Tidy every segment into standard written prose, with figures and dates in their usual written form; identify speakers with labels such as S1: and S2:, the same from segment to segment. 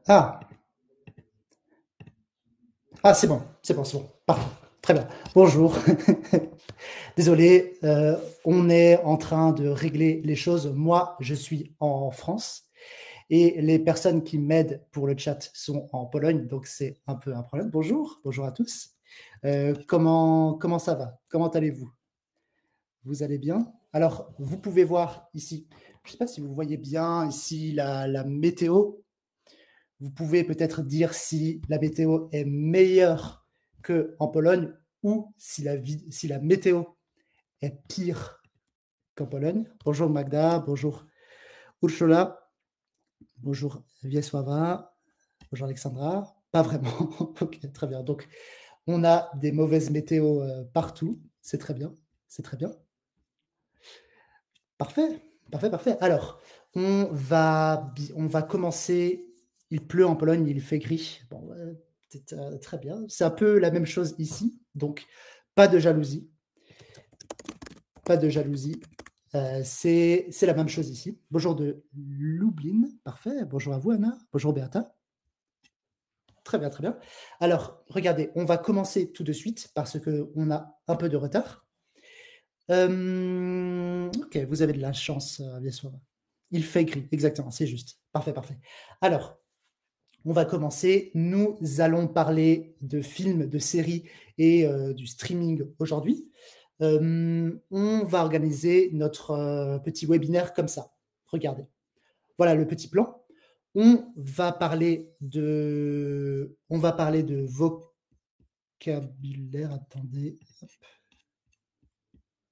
S1: Ah, ah, c'est bon, c'est bon, c'est bon. Parfait. Très bien. Bonjour. Désolé, on est en train de régler les choses. Moi, je suis en France et les personnes qui m'aident pour le chat sont en Pologne, donc c'est un peu un problème. Bonjour, bonjour à tous. Comment ça va? Comment allez-vous? Vous allez bien? Alors, vous pouvez voir ici, je ne sais pas si vous voyez bien ici la météo. Vous pouvez peut-être dire si la météo est meilleure qu'en Pologne ou si la météo est pire qu'en Pologne. Bonjour Magda, bonjour Ursula, bonjour Wiesława, bonjour Alexandra. Pas vraiment. Ok, très bien. Donc, on a des mauvaises météos partout. C'est très bien. C'est très bien. Parfait. Parfait, parfait. Alors, on va commencer. Il pleut en Pologne, il fait gris. Bon, c'est très bien. C'est un peu la même chose ici. Donc, pas de jalousie. Pas de jalousie. C'est la même chose ici. Bonjour de Lublin. Parfait. Bonjour à vous, Anna. Bonjour, Beata. Très bien, très bien. Alors, regardez, on va commencer tout de suite parce qu'on a un peu de retard. Ok, vous avez de la chance, Vieswara. Il fait gris, exactement, c'est juste. Parfait, parfait. Alors, on va commencer. Nous allons parler de films, de séries et du streaming aujourd'hui. On va organiser notre petit webinaire comme ça. Regardez. Voilà le petit plan. On va parler de vocabulaire. Attendez.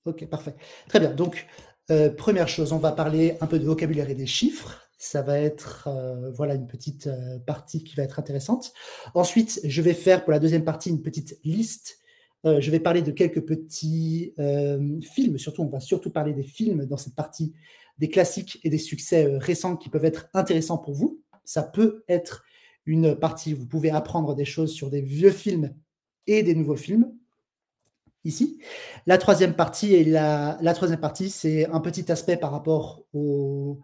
S1: Ok, parfait. Très bien. Donc, première chose, on va parler un peu de vocabulaire et des chiffres. Ça va être voilà une petite partie qui va être intéressante. Ensuite, je vais faire pour la deuxième partie une petite liste. Je vais parler de quelques petits films. Surtout, on va surtout parler des films dans cette partie, des classiques et des succès récents qui peuvent être intéressants pour vous. Ça peut être une partie où vous pouvez apprendre des choses sur des vieux films et des nouveaux films ici. La troisième partie, c'est un petit aspect par rapport aux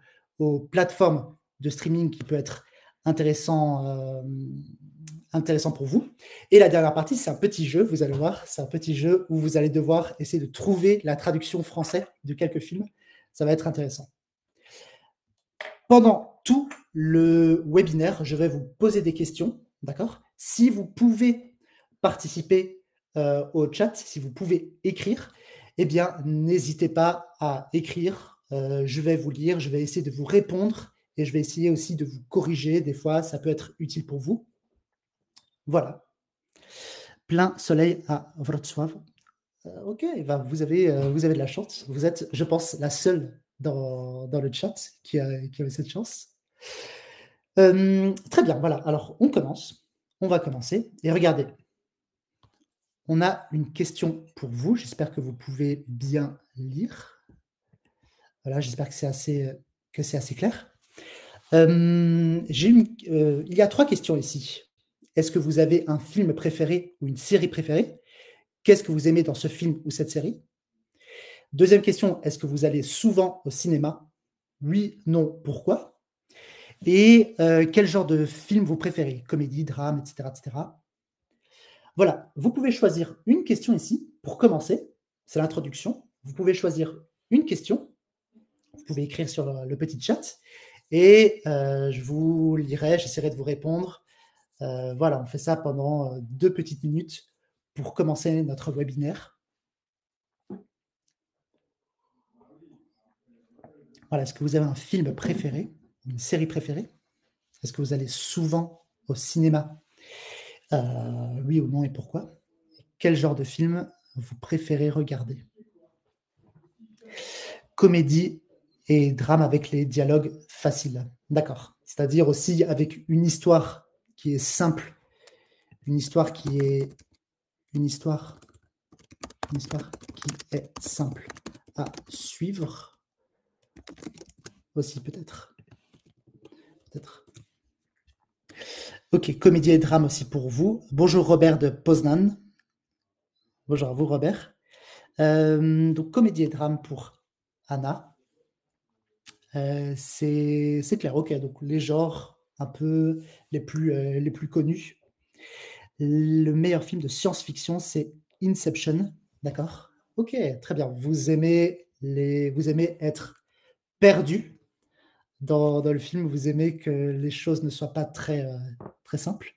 S1: plateformes de streaming qui peut être intéressant, intéressant pour vous. Et la dernière partie, c'est un petit jeu, vous allez voir, c'est un petit jeu où vous allez devoir essayer de trouver la traduction française de quelques films. Ça va être intéressant. Pendant tout le webinaire, je vais vous poser des questions, d'accord? Si vous pouvez participer au chat, si vous pouvez écrire, eh bien, n'hésitez pas à écrire. Je vais vous lire, je vais essayer de vous répondre et je vais essayer aussi de vous corriger. Des fois, ça peut être utile pour vous. Voilà. Plein soleil à Wrocław. Ok, ben vous avez de la chance. Vous êtes, je pense, la seule dans le chat qui avait cette chance. Très bien, voilà. Alors, on commence. On va commencer. Et regardez, on a une question pour vous. J'espère que vous pouvez bien lire. Voilà, j'espère que c'est assez clair. Il y a 3 questions ici. Est-ce que vous avez un film préféré ou une série préférée? Qu'est-ce que vous aimez dans ce film ou cette série? Deuxième question, est-ce que vous allez souvent au cinéma? Oui, non, pourquoi? Et quel genre de film vous préférez? Comédie, drame, etc., etc. Voilà, vous pouvez choisir une question ici pour commencer. C'est l'introduction. Vous pouvez choisir une question. Vous pouvez écrire sur le petit chat et je vous lirai, j'essaierai de vous répondre. Voilà, on fait ça pendant 2 petites minutes pour commencer notre webinaire. Voilà, est-ce que vous avez un film préféré, une série préférée? Est-ce que vous allez souvent au cinéma? Oui ou non et pourquoi? Quel genre de film vous préférez regarder? Comédie et drame avec les dialogues faciles. D'accord. C'est-à-dire aussi avec une histoire qui est simple, une histoire qui est une histoire, une histoire qui est simple à suivre aussi peut-être. Peut-être. Ok, comédie et drame aussi pour vous. Bonjour Robert de Poznan. Bonjour à vous Robert. Donc comédie et drame pour Anna. C'est clair, ok. Donc les genres, un peu les plus connus. Le meilleur film de science-fiction, c'est Inception, d'accord? OK, très bien. Vous aimez être perdu dans le film, vous aimez que les choses ne soient pas très simples.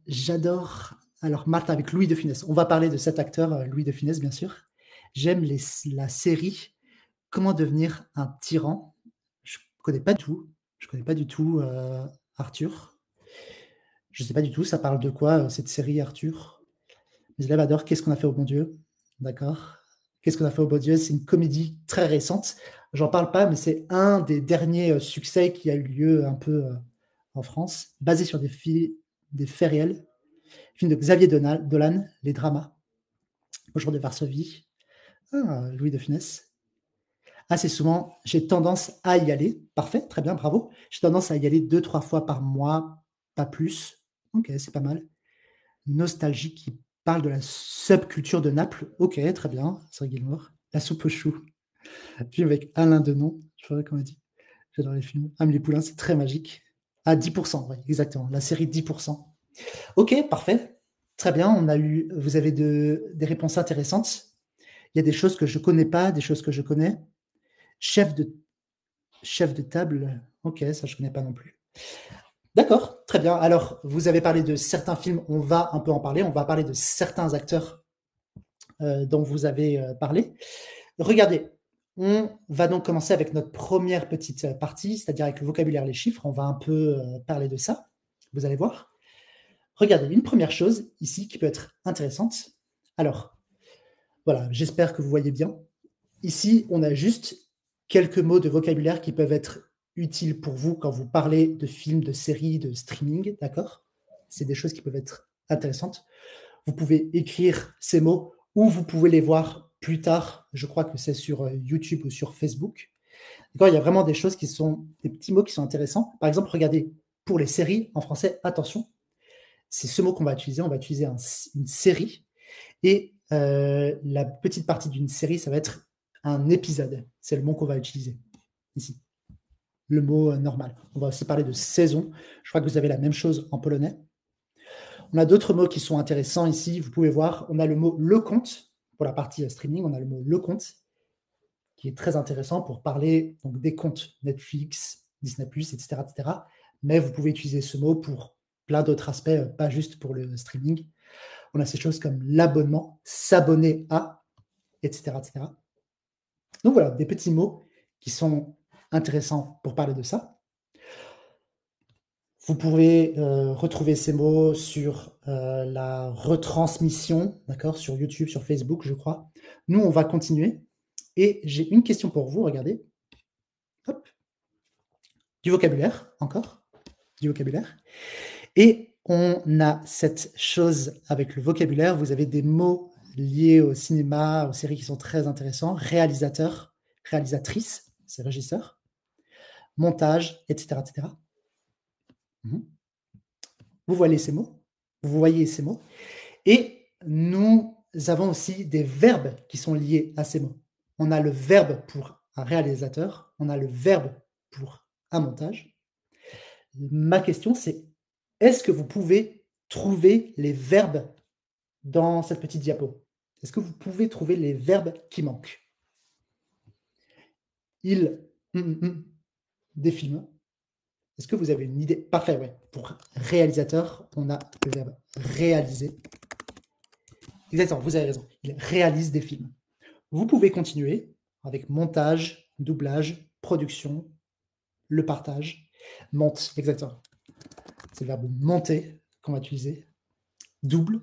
S1: J'adore alors Marthe avec Louis de Funès. On va parler de cet acteur, Louis de Funès, bien sûr. J'aime la série Comment devenir un tyran. Je connais pas du tout. Je connais pas du tout, Arthur. Je sais pas du tout, ça parle de quoi, cette série Arthur? Les élèves adorent Qu'est-ce qu'on a fait au bon Dieu? D'accord. Qu'est-ce qu'on a fait au bon Dieu? C'est une comédie très récente. J'en parle pas, mais c'est un des derniers, succès qui a eu lieu un peu, en France, basé sur des faits réels. Film de Xavier Dolan, Les Dramas, Bonjour de Varsovie. Ah, Louis de Funès. Assez souvent, j'ai tendance à y aller. Parfait, très bien, bravo. J'ai tendance à y aller 2-3 fois par mois, pas plus. OK, c'est pas mal. Nostalgie qui parle de la subculture de Naples. OK, très bien, c'est Gilmore. La soupe aux choux, film avec Alain Denon, je sais pas comment on dit. J'adore les films. Amélie Poulain, c'est très magique. Ah 10, ouais, exactement, la série 10. OK, parfait. Très bien, vous avez des réponses intéressantes. Il y a des choses que je connais pas, des choses que je connais. Chef de chef de table, OK, ça je connais pas non plus. D'accord, très bien. Alors, vous avez parlé de certains films, on va un peu en parler. On va parler de certains acteurs, dont vous avez, parlé. Regardez, on va donc commencer avec notre première petite, partie, c'est-à-dire avec le vocabulaire, les chiffres. On va un peu, parler de ça, vous allez voir. Regardez, une première chose ici qui peut être intéressante. Alors, voilà, j'espère que vous voyez bien. Ici, on a juste quelques mots de vocabulaire qui peuvent être utiles pour vous quand vous parlez de films, de séries, de streaming, d'accord? C'est des choses qui peuvent être intéressantes. Vous pouvez écrire ces mots ou vous pouvez les voir plus tard. Je crois que c'est sur, YouTube ou sur Facebook. D'accord? Il y a vraiment des choses qui sont des petits mots qui sont intéressants. Par exemple, regardez, pour les séries en français, attention, c'est ce mot qu'on va utiliser. On va utiliser une série et la petite partie d'une série, ça va être un épisode. C'est le mot qu'on va utiliser ici. Le mot normal. On va aussi parler de saison. Je crois que vous avez la même chose en polonais. On a d'autres mots qui sont intéressants ici. Vous pouvez voir, on a le mot le compte pour la partie streaming. On a le mot le compte qui est très intéressant pour parler donc, des comptes Netflix, Disney+, etc., etc. Mais vous pouvez utiliser ce mot pour plein d'autres aspects, pas juste pour le streaming. On a ces choses comme l'abonnement, s'abonner à, etc., etc. Donc voilà, des petits mots qui sont intéressants pour parler de ça. Vous pouvez retrouver ces mots sur la retransmission, d'accord, sur YouTube, sur Facebook, je crois. Nous, on va continuer. Et j'ai une question pour vous, regardez. Hop. Du vocabulaire, encore. Du vocabulaire. Et on a cette chose avec le vocabulaire. Vous avez des mots liés au cinéma, aux séries qui sont très intéressants. Réalisateur, réalisatrice, c'est régisseur. Montage, etc., etc. Vous voyez ces mots? Vous voyez ces mots? Et nous avons aussi des verbes qui sont liés à ces mots. On a le verbe pour un réalisateur, on a le verbe pour un montage. Ma question, c'est est-ce que vous pouvez trouver les verbes dans cette petite diapo? Est-ce que vous pouvez trouver les verbes qui manquent? Il, des films. Est-ce que vous avez une idée? Parfait, ouais. Pour réalisateur, on a le verbe réaliser. Exactement, vous avez raison. Il réalise des films. Vous pouvez continuer avec montage, doublage, production, le partage, monte, exactement. C'est le verbe monter qu'on va utiliser. Double.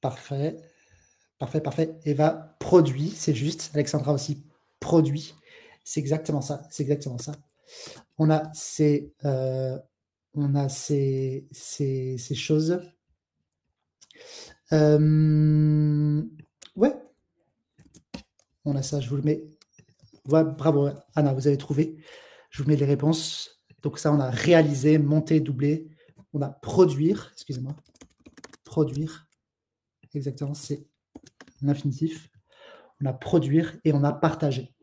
S1: Parfait. Parfait, parfait. Eva produit, c'est juste. Alexandra aussi produit. C'est exactement ça. C'est exactement ça. On a ces choses. Ouais, on a ça. Je vous le mets. Ouais, bravo, Anna, vous avez trouvé. Je vous mets les réponses. Donc ça, on a réalisé, monter, doubler. On a produire, excusez-moi. Produire. Exactement, c'est l'infinitif, on a produire et on a partager.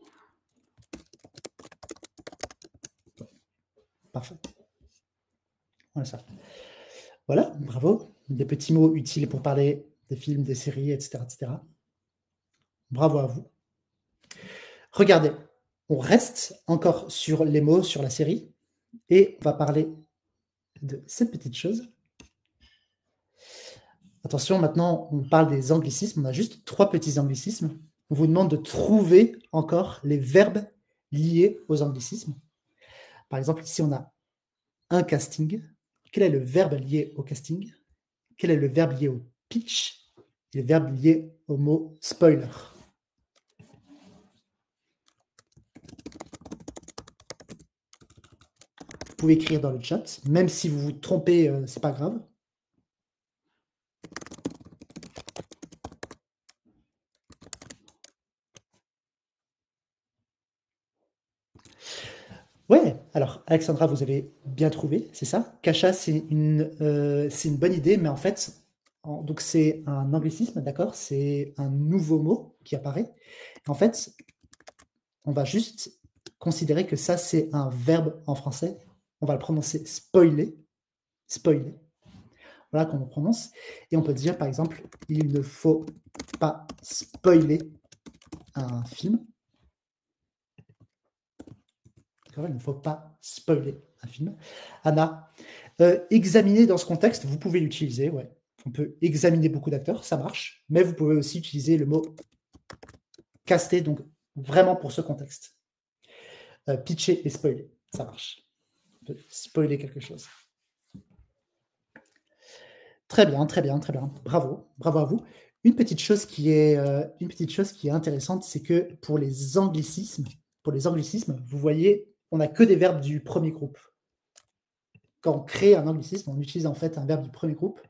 S1: Parfait. Voilà ça. Voilà, bravo. Des petits mots utiles pour parler des films, des séries, etc., etc. Bravo à vous. Regardez, on reste encore sur les mots, sur la série, et on va parler de cette petite chose. Attention, maintenant, on parle des anglicismes. On a juste 3 petits anglicismes. On vous demande de trouver encore les verbes liés aux anglicismes. Par exemple, ici, on a un casting. Quel est le verbe lié au casting? Quel est le verbe lié au pitch? Et le verbe lié au mot spoiler. Vous pouvez écrire dans le chat, même si vous vous trompez, c'est pas grave. Ouais, alors Alexandra, vous avez bien trouvé, c'est ça. Cacha, c'est une bonne idée, mais en fait, donc c'est un anglicisme, d'accord? C'est un nouveau mot qui apparaît. En fait, on va juste considérer que ça, c'est un verbe en français. On va le prononcer spoiler, spoiler. Voilà comment on prononce. Et on peut dire, par exemple, il ne faut pas spoiler un film. Il ne faut pas spoiler un film. Anna, examiner dans ce contexte, vous pouvez l'utiliser, ouais. On peut examiner beaucoup d'acteurs, ça marche, mais vous pouvez aussi utiliser le mot caster, donc vraiment pour ce contexte. Pitcher et spoiler, ça marche. On peut spoiler quelque chose. Très bien, très bien, très bien. Bravo, bravo à vous. Une petite chose qui est intéressante, c'est que pour les anglicismes, vous voyez, on n'a que des verbes du premier groupe. Quand on crée un anglicisme, on utilise en fait un verbe du premier groupe.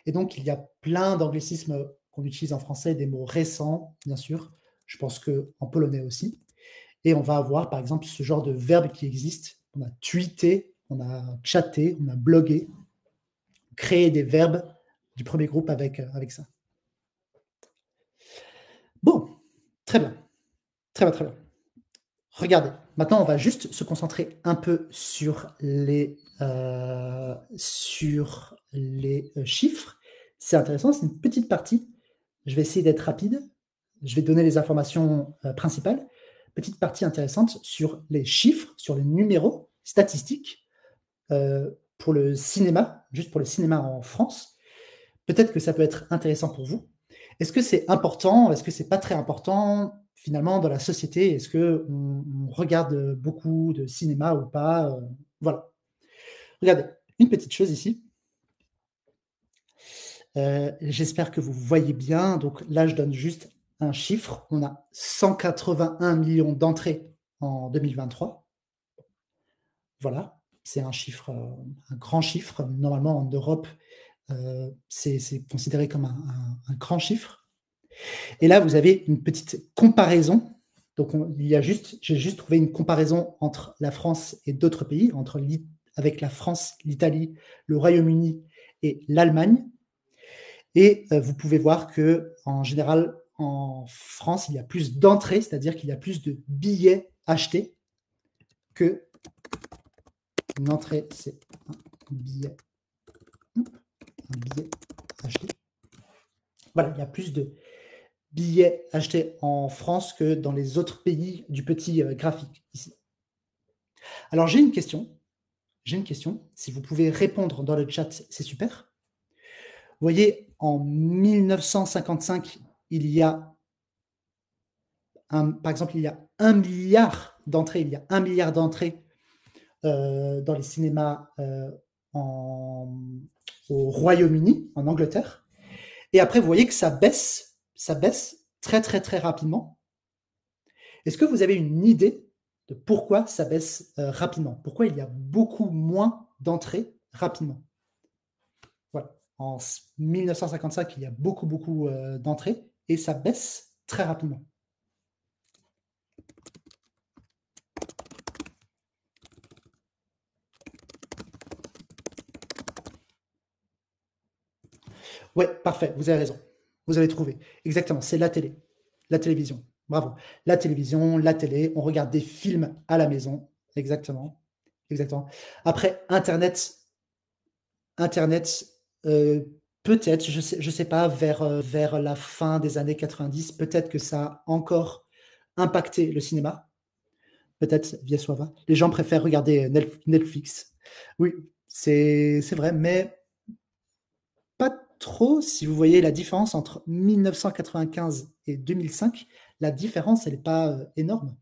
S1: Et donc, il y a plein d'anglicismes qu'on utilise en français, des mots récents, bien sûr. Je pense qu'en polonais aussi. Et on va avoir, par exemple, ce genre de verbe qui existe. On a tweeté, on a chatté, on a blogué, créé des verbes du premier groupe avec ça. Bon, très bien, très bien, très bien. Regardez, maintenant on va juste se concentrer un peu sur les chiffres. C'est intéressant, c'est une petite partie. Je vais essayer d'être rapide. Je vais donner les informations principales. Petite partie intéressante sur les chiffres, sur les numéros statistiques pour le cinéma, juste pour le cinéma en France. Peut-être que ça peut être intéressant pour vous. Est-ce que c'est important? Est-ce que c'est pas très important finalement dans la société? Est-ce que on regarde beaucoup de cinéma ou pas? Voilà. Regardez, une petite chose ici. J'espère que vous voyez bien. Donc là, je donne juste un chiffre. On a 181 millions d'entrées en 2023. Voilà, c'est un chiffre, un grand chiffre. Normalement, en Europe, c'est considéré comme un grand chiffre. Et là, vous avez une petite comparaison. Donc, j'ai juste trouvé une comparaison entre la France et d'autres pays, avec la France, l'Italie, le Royaume-Uni et l'Allemagne. Et vous pouvez voir que, en général, en France, il y a plus d'entrées, c'est-à-dire qu'il y a plus de billets achetés que une entrée, c'est un billet acheté. Voilà, il y a plus de billets achetés en France que dans les autres pays du petit graphique ici. Alors j'ai une question. Si vous pouvez répondre dans le chat, c'est super. Vous voyez, en 1955, par exemple, il y a 1 milliard d'entrées. Il y a 1 milliard d'entrées dans les cinémas au Royaume-Uni, en Angleterre. Et après, vous voyez que ça baisse très, très, très rapidement. Est-ce que vous avez une idée de pourquoi ça baisse rapidement? Pourquoi il y a beaucoup moins d'entrées rapidement? Voilà. En 1955, il y a beaucoup, beaucoup d'entrées et ça baisse très rapidement. Ouais, parfait, vous avez raison. Vous avez trouvé. Exactement, c'est la télé, la télévision. Bravo. La télévision, la télé, on regarde des films à la maison. Exactement. Exactement. Après, Internet, peut-être, je sais pas, vers la fin des années 90, peut-être que ça a encore impacté le cinéma, peut-être via Vieswava. Les gens préfèrent regarder Netflix. Oui, c'est vrai, mais pas trop. Si vous voyez la différence entre 1995 et 2005, la différence, elle est pas, énorme.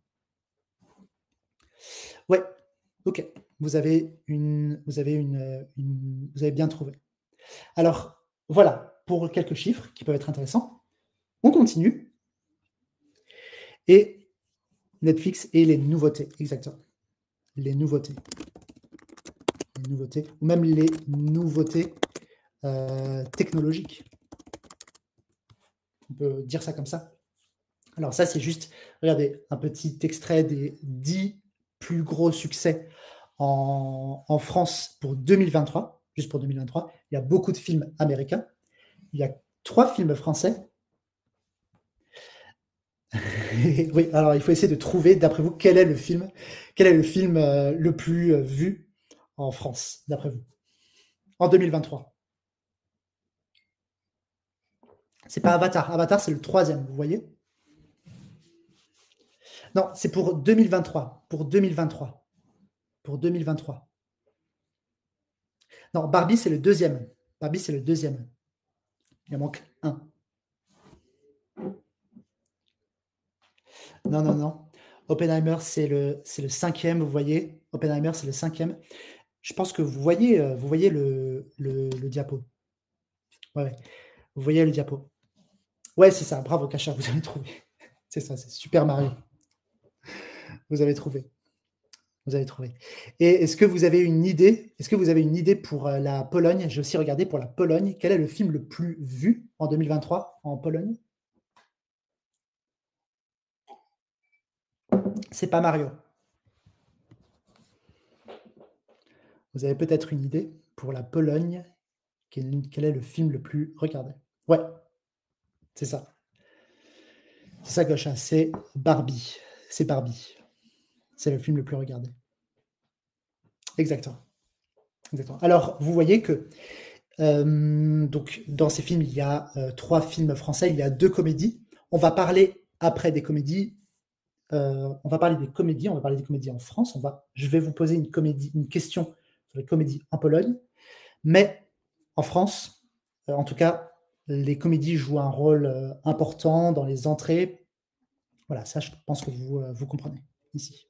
S1: Ouais, OK. Vous avez bien trouvé. Alors, voilà, pour quelques chiffres qui peuvent être intéressants. On continue et Netflix et les nouveautés, exactement. Les nouveautés. Les nouveautés ou même les nouveautés, technologiques. On peut dire ça comme ça. Alors ça, c'est juste, regardez, un petit extrait des 10 plus gros succès en France pour 2023, juste pour 2023. Il y a beaucoup de films américains. Il y a 3 films français. Oui, alors il faut essayer de trouver, d'après vous, quel est le film le plus vu en France, d'après vous, en 2023. C'est pas Avatar. Avatar, c'est le troisième, vous voyez. Non, c'est pour 2023. Pour 2023. Pour 2023. Non, Barbie, c'est le deuxième. Barbie, c'est le deuxième. Il en manque un. Non, non, non. Oppenheimer, c'est le cinquième, vous voyez. Oppenheimer, c'est le cinquième. Je pense que vous voyez le diapo. Ouais, ouais. Vous voyez le diapo. Ouais, c'est ça. Bravo, Kacha, vous avez trouvé. C'est ça, c'est Super Mario. Vous avez trouvé. Vous avez trouvé. Et est-ce que vous avez une idée? Est-ce que vous avez une idée pour la Pologne? J'ai aussi regardé pour la Pologne. Quel est le film le plus vu en 2023 en Pologne? C'est pas Mario. Vous avez peut-être une idée pour la Pologne? Quel est le film le plus regardé? Ouais, c'est ça. C'est ça, Gosha. C'est Barbie. C'est Barbie. C'est le film le plus regardé. Exactement. Exactement. Alors, vous voyez que donc, dans ces films, il y a 3 films français, il y a 2 comédies. On va parler après des comédies. On va parler des comédies. On va parler des comédies en France. Je vais vous poser une question sur les comédies en Pologne. Mais en France, en tout cas, les comédies jouent un rôle important dans les entrées. Voilà, ça, je pense que vous comprenez ici.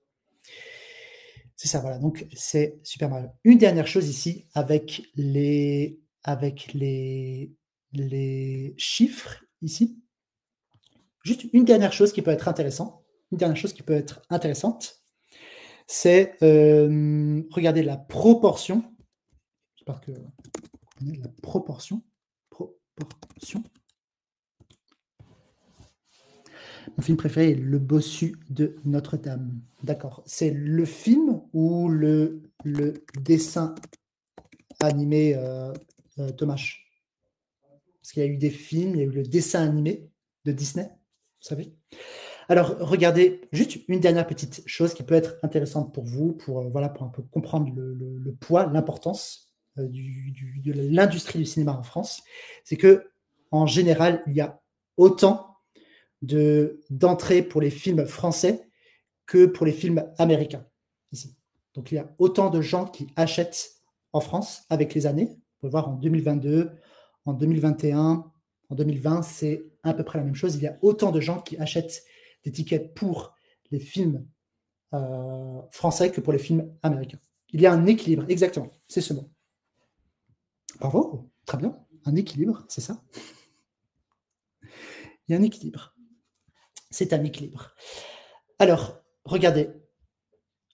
S1: C'est ça, voilà. Donc, c'est Super Mario. Une dernière chose ici avec les chiffres ici. Juste une dernière chose qui peut être intéressante. Une dernière chose qui peut être intéressante, c'est regarder la proportion. J'espère que la proportion. Proportion. Mon film préféré est Le Bossu de Notre-Dame. D'accord. C'est le film ou le dessin animé Thomas? Parce qu'il y a eu des films, il y a eu le dessin animé de Disney, vous savez. Alors, regardez, juste une dernière petite chose qui peut être intéressante pour vous, voilà, pour un peu comprendre le poids, l'importance de l'industrie du cinéma en France. C'est que, en général, il y a autant d'entrées pour les films français que pour les films américains ici. Donc, il y a autant de gens qui achètent en France avec les années. On peut voir en 2022, en 2021, en 2020, c'est à peu près la même chose. Il y a autant de gens qui achètent des tickets pour les films français que pour les films américains. Il y a un équilibre, exactement, c'est ce mot. Bravo, très bien, un équilibre, c'est ça. Il y a un équilibre. C'est un équilibre. Alors, regardez,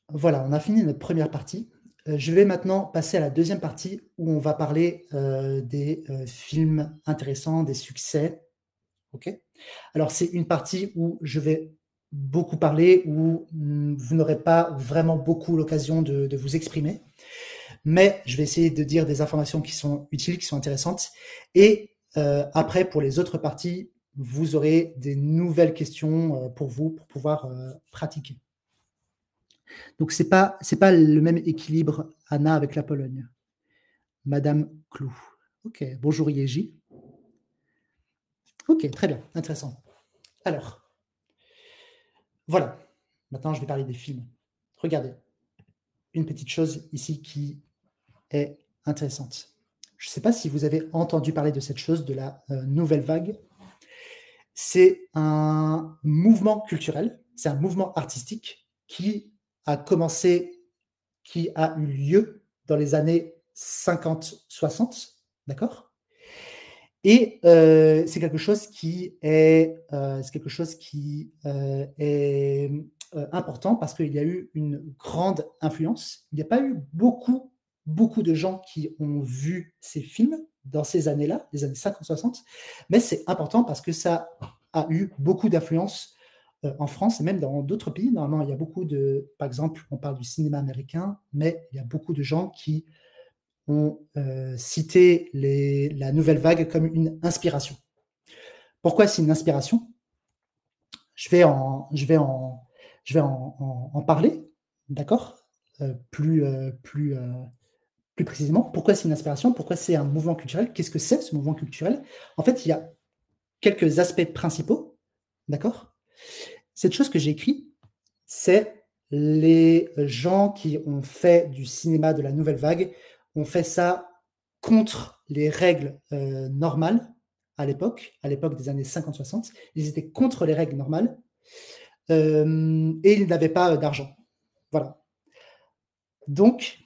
S1: voilà, on a fini notre première partie. Je vais maintenant passer à la deuxième partie où on va parler des films intéressants, des succès. Ok. Alors, c'est une partie où je vais beaucoup parler, où vous n'aurez pas vraiment beaucoup l'occasion de vous exprimer, mais je vais essayer de dire des informations qui sont utiles, qui sont intéressantes. Et Après, pour les autres parties, vous aurez des nouvelles questions pour vous, pour pouvoir pratiquer. Donc, c'est pas le même équilibre, Anna, avec la Pologne. Madame Clou. Ok, bonjour Yeji. Ok, très bien, intéressant. Alors, voilà. Maintenant, je vais parler des films. Regardez, une petite chose ici qui est intéressante. Je ne sais pas si vous avez entendu parler de cette chose, de la nouvelle vague. C'est un mouvement culturel, c'est un mouvement artistique qui a commencé, qui a eu lieu dans les années 50-60, d'accord? Et c'est quelque chose qui est, important parce qu'il y a eu une grande influence. Il n'y a pas eu beaucoup de gens qui ont vu ces films dans ces années-là, les années 50-60, mais c'est important parce que ça a eu beaucoup d'influence, en France et même dans d'autres pays. Normalement, il y a beaucoup de par exemple, on parle du cinéma américain, mais il y a beaucoup de gens qui ont cité la nouvelle vague comme une inspiration. Pourquoi c'est une inspiration? Je vais en parler, d'accord? Plus précisément. Pourquoi c'est une inspiration? Pourquoi c'est un mouvement culturel? Qu'est-ce que c'est ce mouvement culturel? En fait, il y a quelques aspects principaux, d'accord? Cette chose que j'ai écrit, c'est les gens qui ont fait du cinéma de la nouvelle vague, ont fait ça contre les règles normales à l'époque des années 50-60. Ils étaient contre les règles normales et ils n'avaient pas d'argent. Voilà. Donc,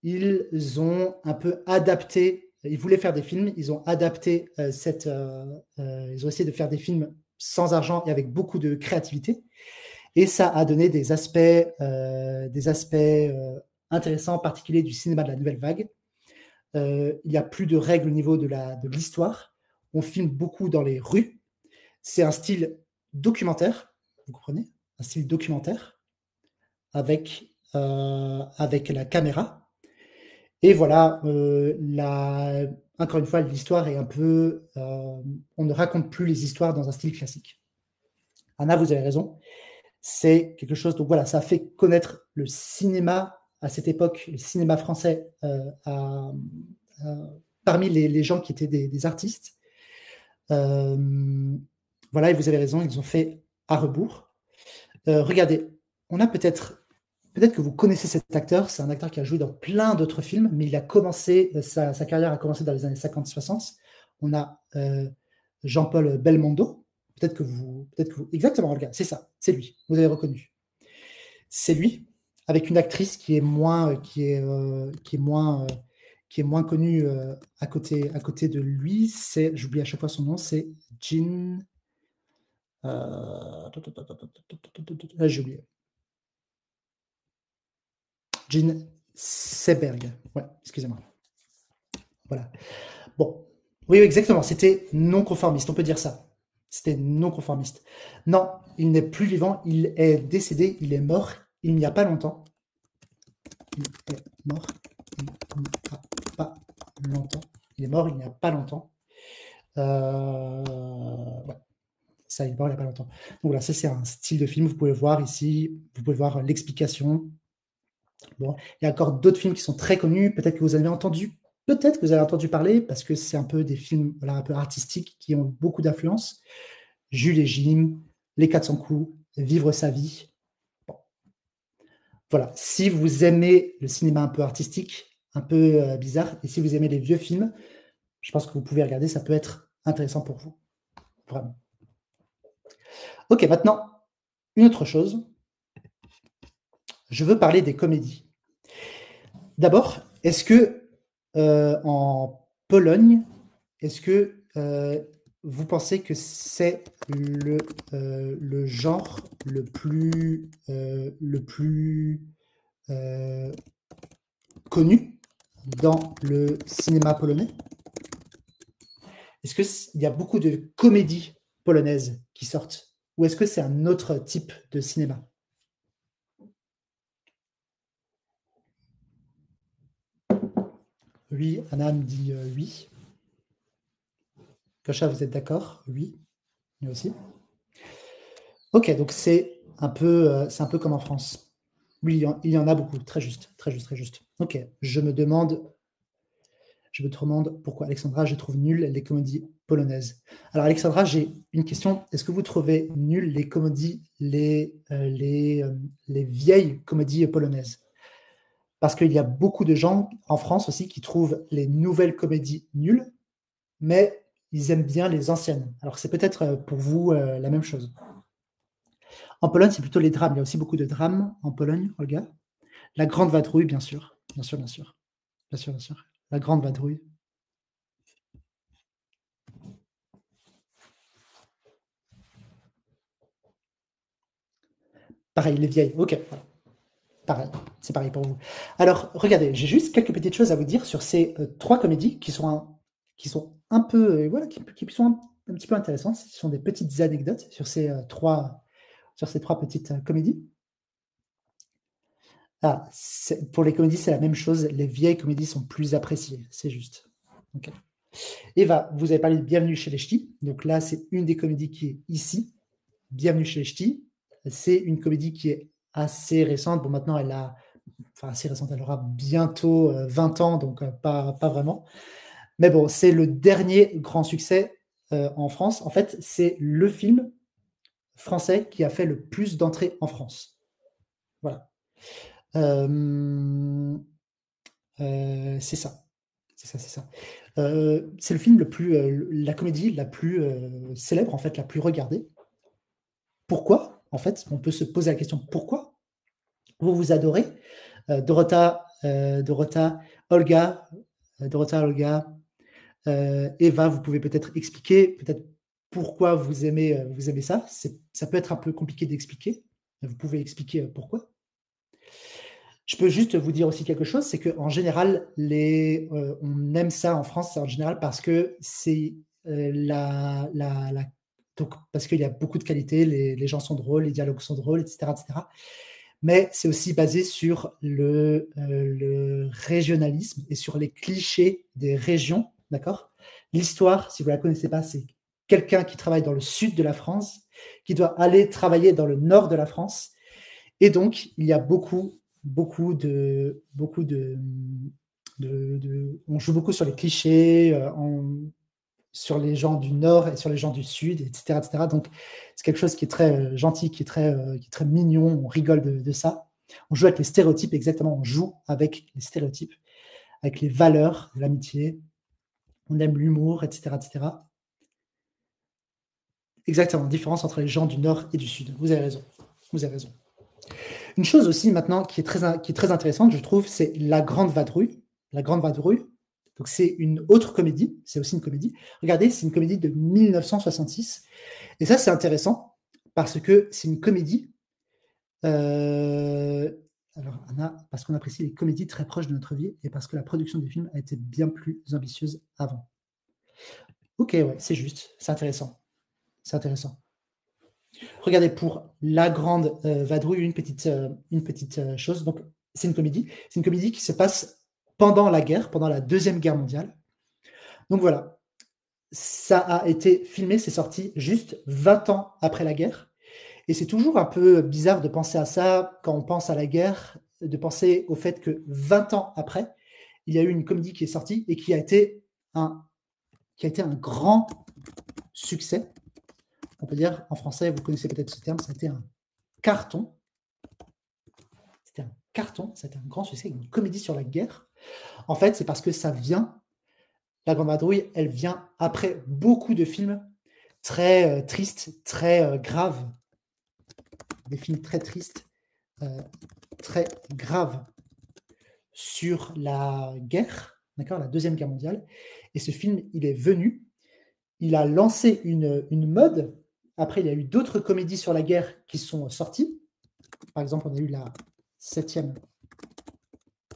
S1: ils ont un peu adapté, ils voulaient faire des films, ils ont adapté ils ont essayé de faire des films sans argent et avec beaucoup de créativité. Et ça a donné des aspects intéressants, particuliers du cinéma de la nouvelle vague. Il n'y a plus de règles au niveau de l'histoire. On filme beaucoup dans les rues. C'est un style documentaire, vous comprenez? Un style documentaire avec la caméra. Et voilà, encore une fois, l'histoire est un peu... on ne raconte plus les histoires dans un style classique. Anna, vous avez raison. C'est quelque chose, donc voilà, ça a fait connaître le cinéma à cette époque, le cinéma français, parmi les gens qui étaient des artistes. Voilà, et vous avez raison, ils ont fait à rebours. Regardez, on a peut-être que vous connaissez cet acteur, c'est un acteur qui a joué dans plein d'autres films, mais il a commencé, sa carrière a commencé dans les années 50-60. On a Jean-Paul Belmondo, peut-être que vous, exactement, regarde, c'est ça, c'est lui, vous avez reconnu. C'est lui, avec une actrice qui est moins connue à côté de lui. J'oublie à chaque fois son nom, c'est Jean. J'ai oublié. Jean Seberg. Ouais, excusez-moi. Voilà. Bon. Oui, exactement. C'était non conformiste. On peut dire ça. C'était non conformiste. Non, il n'est plus vivant. Il est décédé. Il est mort il n'y a pas longtemps. Il est mort il n'y a pas longtemps. Il est mort il n'y a pas longtemps. Ouais. Ça, il est mort il n'y a pas longtemps. Donc voilà, ça c'est un style de film. Vous pouvez voir ici, vous pouvez voir l'explication. Bon, il y a encore d'autres films qui sont très connus. Peut-être que vous avez entendu parler parce que c'est un peu des films voilà, un peu artistiques qui ont beaucoup d'influence. Jules et Jim, Les 400 coups, Vivre sa vie. Bon, voilà. Si vous aimez le cinéma un peu artistique, un peu bizarre, et si vous aimez les vieux films, je pense que vous pouvez regarder, ça peut être intéressant pour vous. Vraiment. Ok, maintenant, une autre chose. Je veux parler des comédies. D'abord, est-ce que en Pologne, est-ce que vous pensez que c'est le genre le plus connu dans le cinéma polonais? Est-ce qu'il y a beaucoup de comédies polonaises qui sortent? Ou est-ce que c'est un autre type de cinéma? Oui, Anna me dit oui. Kocha, vous êtes d'accord? Oui, nous aussi. Ok, donc c'est un peu comme en France. Oui, il y en a beaucoup. Très juste, très juste, très juste. Ok, je me demande pourquoi, Alexandra, je trouve nul les comédies polonaises. Alors, Alexandra, j'ai une question. Est-ce que vous trouvez nul les comédies, les vieilles comédies polonaises? Parce qu'il y a beaucoup de gens en France aussi qui trouvent les nouvelles comédies nulles, mais ils aiment bien les anciennes. Alors, c'est peut-être pour vous la même chose. En Pologne, c'est plutôt les drames. Il y a aussi beaucoup de drames en Pologne, Olga. La Grande Vadrouille, bien sûr. Bien sûr, bien sûr. Bien sûr, bien sûr. La Grande Vadrouille. Pareil, les vieilles. Ok, voilà. Pareil. C'est pareil pour vous. Alors, regardez, j'ai juste quelques petites choses à vous dire sur ces trois comédies qui sont un peu, voilà, qui sont un petit peu intéressantes. Ce sont des petites anecdotes sur ces trois petites comédies. Ah, pour les comédies, c'est la même chose. Les vieilles comédies sont plus appréciées. C'est juste. Ok. Eva, vous avez parlé de Bienvenue chez les Ch'tis. Donc là, c'est une des comédies qui est ici. Bienvenue chez les Ch'tis. C'est une comédie qui est assez récente. Bon, maintenant, enfin, assez récente, elle aura bientôt 20 ans, donc pas vraiment. Mais bon, c'est le dernier grand succès en France. En fait, c'est le film français qui a fait le plus d'entrées en France. Voilà. Euh, c'est ça. C'est ça, c'est ça. C'est le film la comédie la plus célèbre, en fait, la plus regardée. Pourquoi? En fait, on peut se poser la question pourquoi vous adorez Dorota, Olga, Olga, Eva, vous pouvez peut-être expliquer peut-être pourquoi vous aimez ça. Ça peut être un peu compliqué d'expliquer. Vous pouvez expliquer pourquoi. Je peux juste vous dire aussi quelque chose, c'est qu'en général, on aime ça en France, en général, parce que c'est donc, parce qu'il y a beaucoup de qualité, les gens sont drôles, les dialogues sont drôles, etc., etc. Mais c'est aussi basé sur le régionalisme et sur les clichés des régions, d'accord? L'histoire, si vous ne la connaissez pas, c'est quelqu'un qui travaille dans le sud de la France, qui doit aller travailler dans le nord de la France, et donc il y a on joue beaucoup sur les clichés, sur les gens du Nord et sur les gens du Sud, etc. etc. Donc, c'est quelque chose qui est très gentil, qui est très mignon. On rigole de ça. On joue avec les stéréotypes, exactement. On joue avec les stéréotypes, avec les valeurs de l'amitié. On aime l'humour, etc., etc. Exactement. Différence entre les gens du Nord et du Sud. Vous avez raison. Vous avez raison. Une chose aussi maintenant qui est très intéressante, je trouve, c'est La Grande Vadrouille. La Grande Vadrouille. Donc, c'est une autre comédie. C'est aussi une comédie. Regardez, c'est une comédie de 1966. Et ça, c'est intéressant parce que c'est une comédie. euh, alors, Anna, parce qu'on apprécie les comédies très proches de notre vie et parce que la production du film a été bien plus ambitieuse avant. Ok, ouais, c'est juste. C'est intéressant. C'est intéressant. Regardez, pour La Grande Vadrouille, une petite chose. Donc, c'est une comédie. C'est une comédie qui se passe pendant la guerre, pendant la Deuxième Guerre mondiale. Donc voilà, ça a été filmé, c'est sorti juste 20 ans après la guerre. Et c'est toujours un peu bizarre de penser à ça quand on pense à la guerre, de penser au fait que 20 ans après, il y a eu une comédie qui est sortie et qui a été un grand succès. On peut dire en français, vous connaissez peut-être ce terme, ça a été un carton. C'était un carton, c'était un grand succès, une comédie sur la guerre. En fait, c'est parce que La Grande Vadrouille, elle vient après beaucoup de films très tristes, très graves, des films très tristes, euh, très graves sur la guerre, d'accord, la Deuxième Guerre mondiale. Et ce film, il est venu, il a lancé une mode. Après, il y a eu d'autres comédies sur la guerre qui sont sorties. Par exemple, on a eu la Septième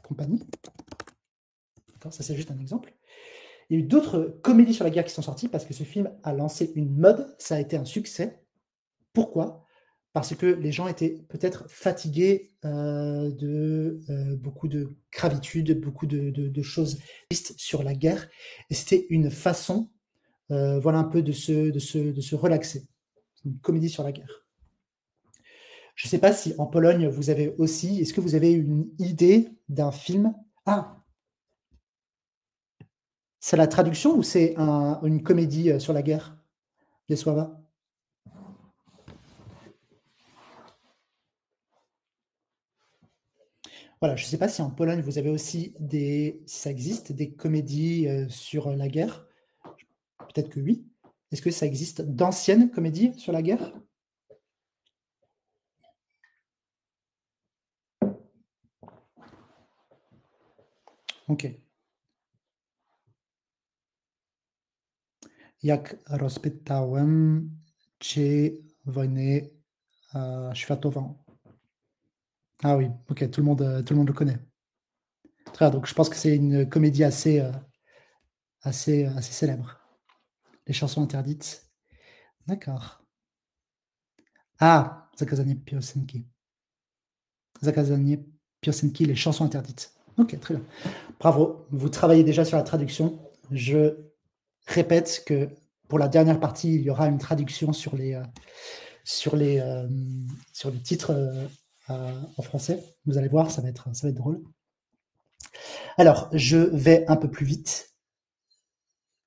S1: Compagnie. D'accord, ça, c'est juste un exemple. Il y a eu d'autres comédies sur la guerre qui sont sorties parce que ce film a lancé une mode. Ça a été un succès. Pourquoi? Parce que les gens étaient peut-être fatigués de beaucoup de gravitude, beaucoup de choses tristes sur la guerre. Et c'était une façon voilà un peu de se relaxer. C'est une comédie sur la guerre. Je ne sais pas si en Pologne vous avez aussi est-ce que vous avez une idée d'un film? Ah! C'est la traduction ou c'est une comédie, sur la guerre? Wiesława? Voilà, je ne sais pas si en Pologne vous avez aussi si ça existe des comédies, sur, la guerre? Peut-être que oui. Est-ce que ça existe d'anciennes comédies sur la guerre? OK. Jak rozpytałem czy wojnę, światową. Ah oui, OK, tout le monde le connaît. Très bien, donc je pense que c'est une comédie assez célèbre. Les chansons interdites. D'accord. Ah! Zakazanie piosenki. Zakazanie piosenki, les chansons interdites. OK, très bien. Bravo, vous travaillez déjà sur la traduction. Je répète que pour la dernière partie, il y aura une traduction sur les, sur les titres, en français. Vous allez voir, ça va être drôle. Alors, je vais un peu plus vite.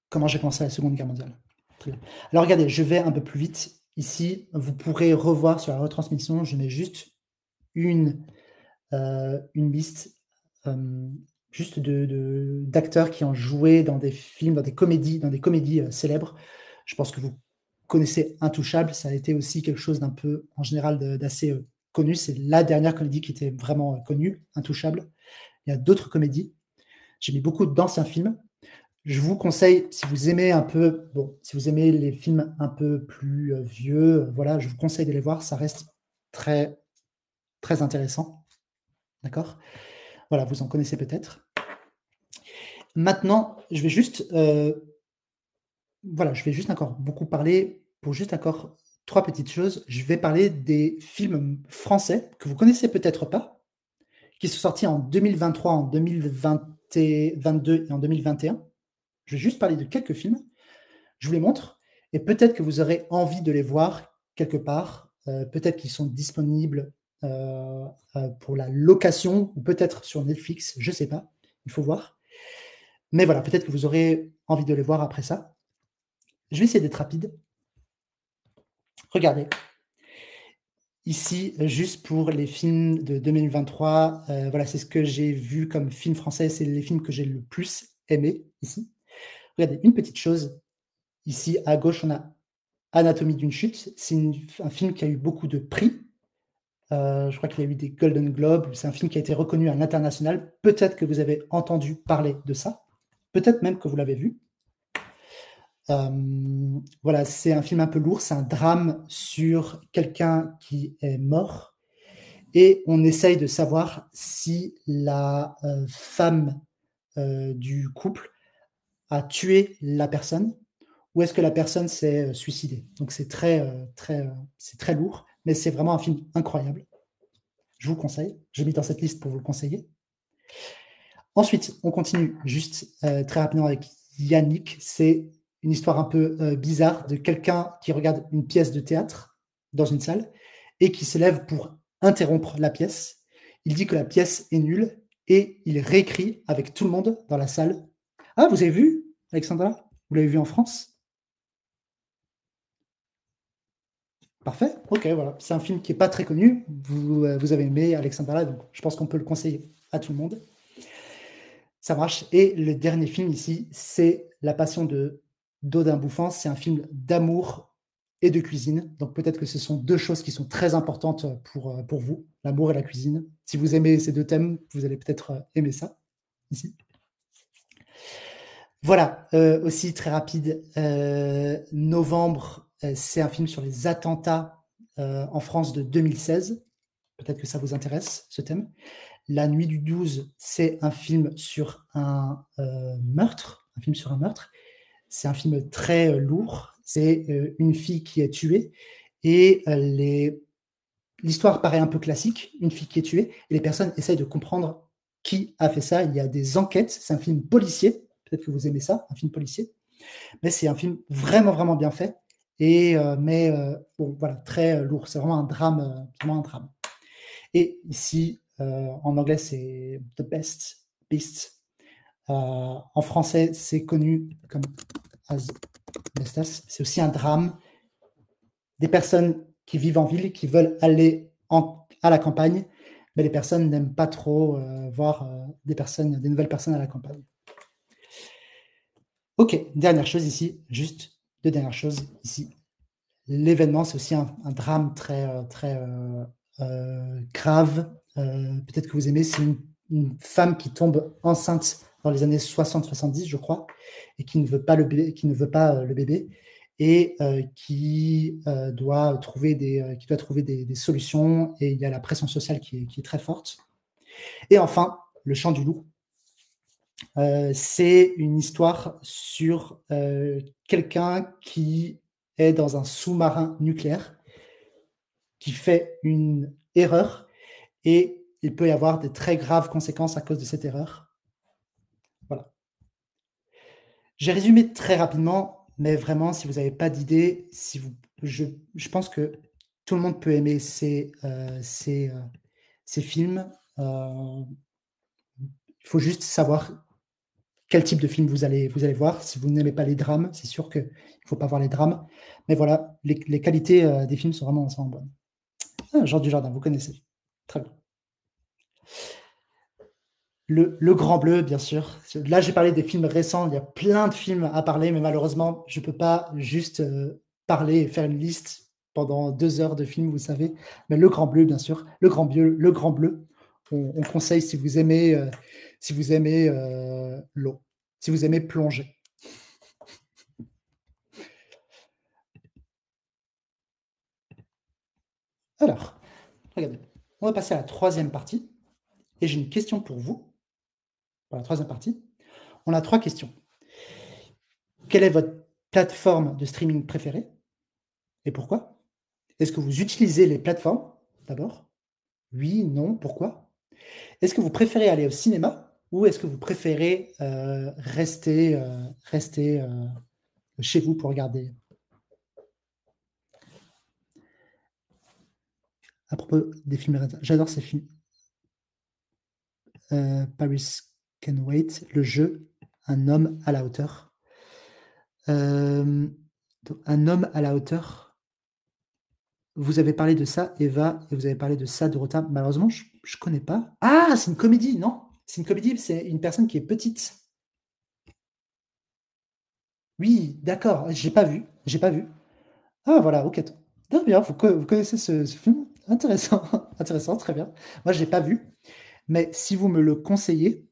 S1: Comment j'ai commencé la Seconde Guerre mondiale. Très bien. Alors regardez, je vais un peu plus vite. Ici, vous pourrez revoir sur la retransmission, je mets juste une liste, juste d'acteurs qui ont joué dans des films, dans des comédies, célèbres. Je pense que vous connaissez Intouchables, ça a été aussi quelque chose d'un peu, en général, d'assez, connu. C'est la dernière comédie qui était vraiment, connue, Intouchables. Il y a d'autres comédies. J'ai mis beaucoup d'anciens films. Je vous conseille, si vous aimez un peu si vous aimez les films un peu plus, vieux, voilà, je vous conseille de les voir. Ça reste très, très intéressant, d'accord? Voilà, vous en connaissez peut-être. Maintenant, je vais juste encore beaucoup parler pour juste encore 3 petites choses. Je vais parler des films français que vous connaissez peut-être pas, qui sont sortis en 2023, en 2022 et en 2021. Je vais juste parler de quelques films. Je vous les montre et peut-être que vous aurez envie de les voir quelque part. Peut-être qu'ils sont disponibles, pour la location ou peut-être sur Netflix, je ne sais pas, il faut voir. Mais voilà, peut-être que vous aurez envie de les voir après ça. Je vais essayer d'être rapide. Regardez, ici, juste pour les films de 2023, voilà, c'est ce que j'ai vu comme film français, c'est les films que j'ai le plus aimé ici. Regardez, une petite chose, ici à gauche, on a Anatomie d'une chute. C'est un film qui a eu beaucoup de prix. Je crois qu'il a eu des Golden Globes. C'est un film qui a été reconnu à l'international. Peut-être que vous avez entendu parler de ça. Peut-être même que vous l'avez vu. Voilà, c'est un film un peu lourd. C'est un drame sur quelqu'un qui est mort et on essaye de savoir si la femme du couple a tué la personne ou est-ce que la personne s'est suicidée. Donc c'est c'est très lourd, mais c'est vraiment un film incroyable. Je vous le conseille. J'ai mis dans cette liste pour vous le conseiller. Ensuite, on continue juste très rapidement avec Yannick. C'est une histoire un peu bizarre de quelqu'un qui regarde une pièce de théâtre dans une salle et qui se lève pour interrompre la pièce. Il dit que la pièce est nulle et il réécrit avec tout le monde dans la salle. Ah, vous avez vu, Alexandra? Vous l'avez vu en France? Parfait. Ok, voilà. C'est un film qui n'est pas très connu. Vous avez aimé Alexandra, donc je pense qu'on peut le conseiller à tout le monde. Ça marche. Et le dernier film ici, c'est La Passion de d'Odin Bouffant. C'est un film d'amour et de cuisine. Donc peut-être que ce sont deux choses qui sont très importantes pour vous, l'amour et la cuisine. Si vous aimez ces deux thèmes, vous allez peut-être aimer ça ici. Voilà, aussi très rapide, novembre, c'est un film sur les attentats en France de 2016. Peut-être que ça vous intéresse, ce thème. La nuit du 12, c'est un film sur un meurtre, un film sur un meurtre. C'est un film très lourd. C'est une fille qui est tuée et l'histoire paraît un peu classique, une fille qui est tuée et les personnes essayent de comprendre qui a fait ça. Il y a des enquêtes. C'est un film policier. Peut-être que vous aimez ça, un film policier. Mais c'est un film vraiment, vraiment bien fait et mais bon, voilà, très lourd. C'est vraiment un drame. Et ici, en anglais, c'est The Best Beast. En français, c'est connu comme As Bestas. C'est aussi un drame des personnes qui vivent en ville, qui veulent aller à la campagne, mais les personnes n'aiment pas trop voir des nouvelles personnes à la campagne. Ok, dernière chose ici, juste deux dernières choses ici. L'événement, c'est aussi un drame très grave. Peut-être que vous aimez, c'est une femme qui tombe enceinte dans les années 60-70, je crois, et qui ne veut pas le bébé, le bébé et qui doit trouver des solutions. Et il y a la pression sociale qui est très forte. Et enfin, Le Chant du loup. C'est une histoire sur quelqu'un qui est dans un sous-marin nucléaire, qui fait une erreur et il peut y avoir des très graves conséquences à cause de cette erreur. Voilà. J'ai résumé très rapidement, mais vraiment, si vous n'avez pas d'idée, je pense que tout le monde peut aimer ces films. Il faut juste savoir quel type de film vous allez voir. Si vous n'aimez pas les drames, c'est sûr qu'il ne faut pas voir les drames. Mais voilà, les qualités des films sont vraiment bonnes. Ah, Jean Dujardin, vous connaissez. Très bien. Le Grand Bleu, bien sûr. Là, j'ai parlé des films récents. Il y a plein de films à parler, mais malheureusement, je ne peux pas juste parler et faire une liste pendant 2 heures de films, vous savez. Mais Le Grand Bleu, bien sûr. Le Grand Bleu. On conseille si vous aimez l'eau, si vous aimez plonger. Alors, regardez, on va passer à la troisième partie. Et j'ai une question pour vous, pour la troisième partie. On a 3 questions. Quelle est votre plateforme de streaming préférée et pourquoi? Est-ce que vous utilisez les plateformes d'abord? Oui, non, pourquoi? Est-ce que vous préférez aller au cinéma ou est-ce que vous préférez rester chez vous pour regarder? À propos des films, j'adore ces films. Paris Can Wait, le jeu, un homme à la hauteur. Un homme à la hauteur. Vous avez parlé de ça, Eva, et vous avez parlé de ça, Dorota. Malheureusement, je ne connais pas. Ah, c'est une comédie, non? C'est une comédie, c'est une personne qui est petite. Oui, d'accord, j'ai pas vu, j'ai pas vu. Ah voilà, OK. Très bien, vous connaissez ce film? Intéressant, intéressant, très bien. Moi, je l'ai pas vu, mais si vous me le conseillez,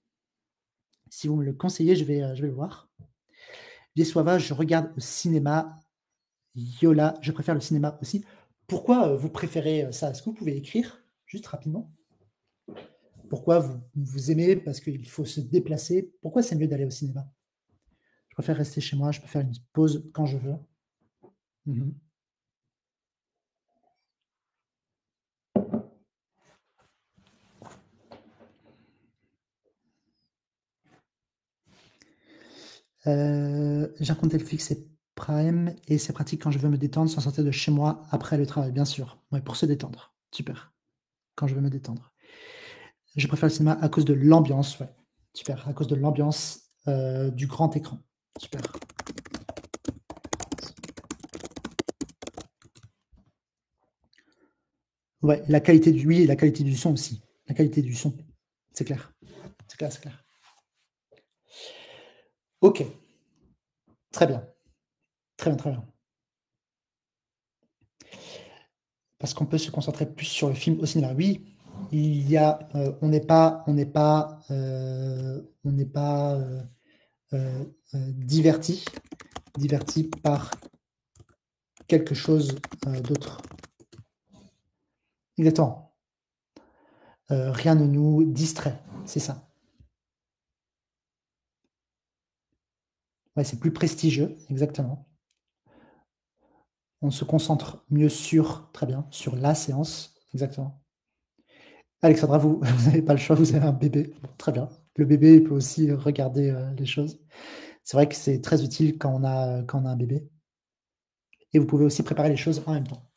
S1: je vais le voir. Bieswava, je regarde au cinéma. Yola, je préfère le cinéma aussi. Pourquoi vous préférez ça? Est-ce que vous pouvez écrire juste rapidement? Pourquoi vous aimez? Parce qu'il faut se déplacer. Pourquoi c'est mieux d'aller au cinéma? Je préfère rester chez moi, je peux faire une pause quand je veux. Mhm. J'ai un compte Netflix et Prime et c'est pratique quand je veux me détendre sans sortir de chez moi après le travail, bien sûr. Ouais, pour se détendre. Super. Quand je veux me détendre. Je préfère le cinéma à cause de l'ambiance, ouais. Super. À cause de l'ambiance du grand écran. Super. Ouais, oui, la qualité du son aussi. La qualité du son. C'est clair. C'est clair, c'est clair. Ok. Très bien. Très bien, très bien. Parce qu'on peut se concentrer plus sur le film au cinéma. Oui, on n'est pas diverti par quelque chose d'autre. Exactement. Rien ne nous distrait, c'est ça. Ouais, c'est plus prestigieux, exactement. On se concentre mieux très bien, sur la séance, exactement. Alexandra, vous n'avez pas le choix, vous avez un bébé. Bon, très bien. Le bébé peut aussi regarder les choses. C'est vrai que c'est très utile quand on a un bébé et vous pouvez aussi préparer les choses en même temps.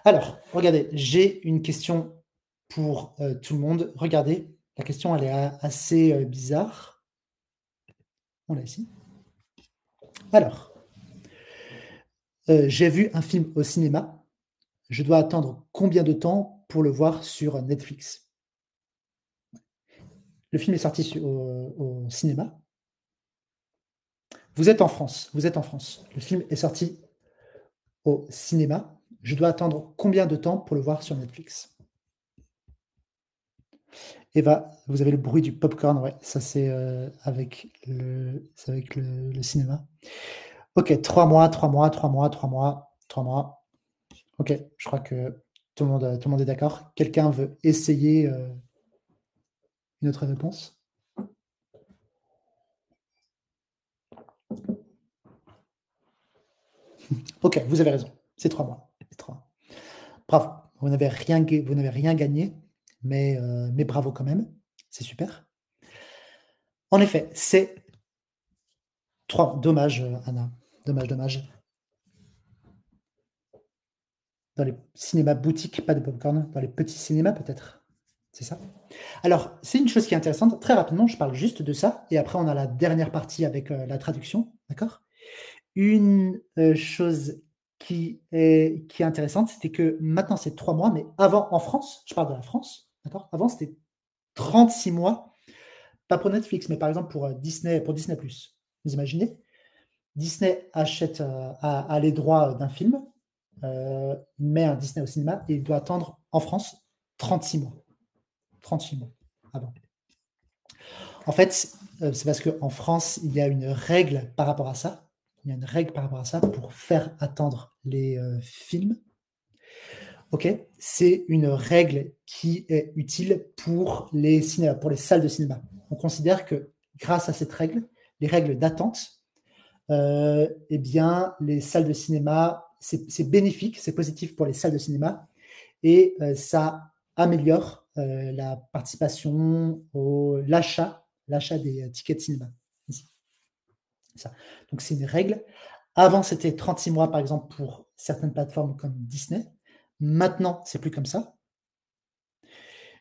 S1: Alors, regardez, j'ai une question pour, tout le monde. Regardez, la question elle est a assez, bizarre. On l'a ici. Alors, j'ai vu un film au cinéma. Je dois attendre combien de temps pour le voir sur Netflix? Le film est sorti au cinéma. Vous êtes en France, vous êtes en France. Le film est sorti au cinéma. Je dois attendre combien de temps pour le voir sur Netflix? Eva, vous avez le bruit du popcorn, ouais, ça c'est avec le cinéma. OK, 3 mois, 3 mois, 3 mois, 3 mois, 3 mois. OK, je crois que tout le monde est d'accord. Quelqu'un veut essayer, une autre réponse? OK, vous avez raison, c'est 3 mois, c'est 3. Bravo, vous n'avez rien gagné, mais bravo quand même, c'est super. En effet, c'est 3. Dommage, Anna, dommage, dommage. Dans les cinémas boutiques, pas de popcorn, dans les petits cinémas peut-être? C'est ça? Alors, c'est une chose qui est intéressante, très rapidement, je parle juste de ça et après on a la dernière partie avec, la traduction, d'accord? Une, chose qui est intéressante, c'était que maintenant c'est 3 mois, mais avant en France, je parle de la France, d'accord? Avant c'était 36 mois, pas pour Netflix, mais par exemple pour Disney+. Vous imaginez? Disney achète, a les droits, d'un film, il met un Disney au cinéma et il doit attendre en France 36 mois. 36 mois avant. En fait, c'est parce qu'en France, il y a une règle par rapport à ça. Il y a une règle par rapport à ça pour faire attendre les, films. OK? C'est une règle qui est utile pour les salles de cinéma. On considère que grâce à cette règle, les règles d'attente, et bien, les salles de cinéma, c'est bénéfique, c'est positif pour les salles de cinéma et ça améliore, la participation au l'achat des, tickets de cinéma, ici, ça. Donc c'est une règle. Avant, c'était 36 mois, par exemple, pour certaines plateformes comme Disney. Maintenant, c'est plus comme ça.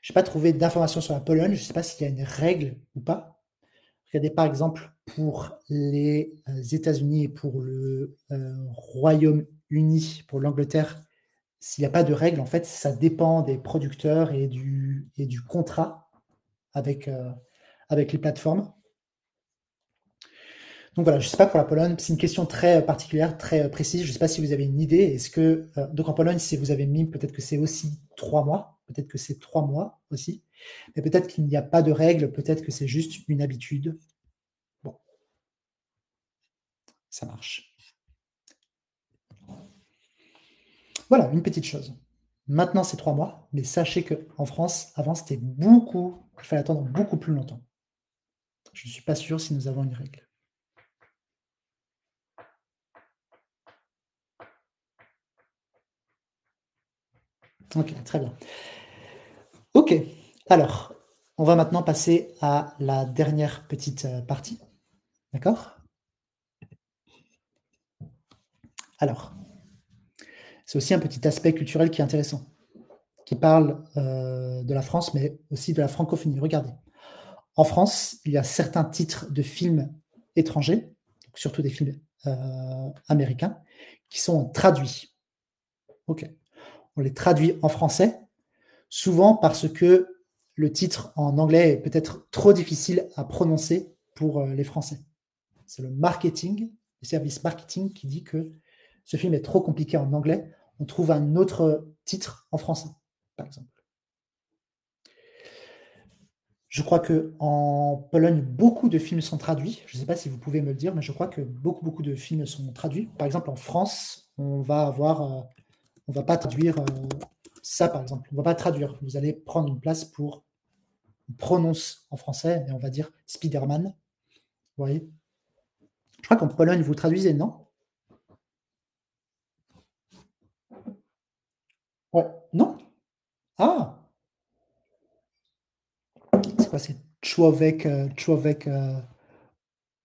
S1: J'ai pas trouvé d'informations sur la Pologne, je sais pas s'il y a une règle ou pas. Regardez, par exemple, pour les, États-Unis et pour le, Royaume-Uni, pour l'Angleterre, s'il y a pas de règle, en fait, ça dépend des producteurs et du contrat avec, avec les plateformes. Donc voilà, je ne sais pas pour la Pologne, c'est une question très particulière, très précise. Je ne sais pas si vous avez une idée. Est-ce que donc en Pologne, si vous avez mis, peut-être que c'est aussi 3 mois, peut-être que c'est 3 mois aussi, mais peut-être qu'il n'y a pas de règle, peut-être que c'est juste une habitude. Bon, ça marche. Voilà, une petite chose. Maintenant, c'est 3 mois, mais sachez qu'en France, avant, c'était beaucoup il fallait attendre beaucoup plus longtemps. Je ne suis pas sûr si nous avons une règle. OK, très bien. OK, alors, on va maintenant passer à la dernière petite, partie, d'accord? Alors, c'est aussi un petit aspect culturel qui est intéressant, qui parle, de la France, mais aussi de la francophonie. Regardez, en France, il y a certains titres de films étrangers, surtout des films, heu, américains, qui sont traduits. OK. On les traduit en français, souvent parce que le titre en anglais est peut-être trop difficile à prononcer pour, les Français. C'est le marketing, le service marketing qui dit que ce film est trop compliqué en anglais, on trouve un autre titre en français, par exemple. Je crois qu'en Pologne, beaucoup de films sont traduits. Je ne sais pas si vous pouvez me le dire, mais je crois que beaucoup, beaucoup de films sont traduits. Par exemple, en France, on va pas traduire, ça, par exemple. On va pas traduire. Vous allez prendre une place pour on prononce en français, mais on va dire Spider-Man, vous voyez? Je crois qu'en Pologne, vous traduisez, non? Ouais. Non? Ah! C'est quoi? C'est Człowiek,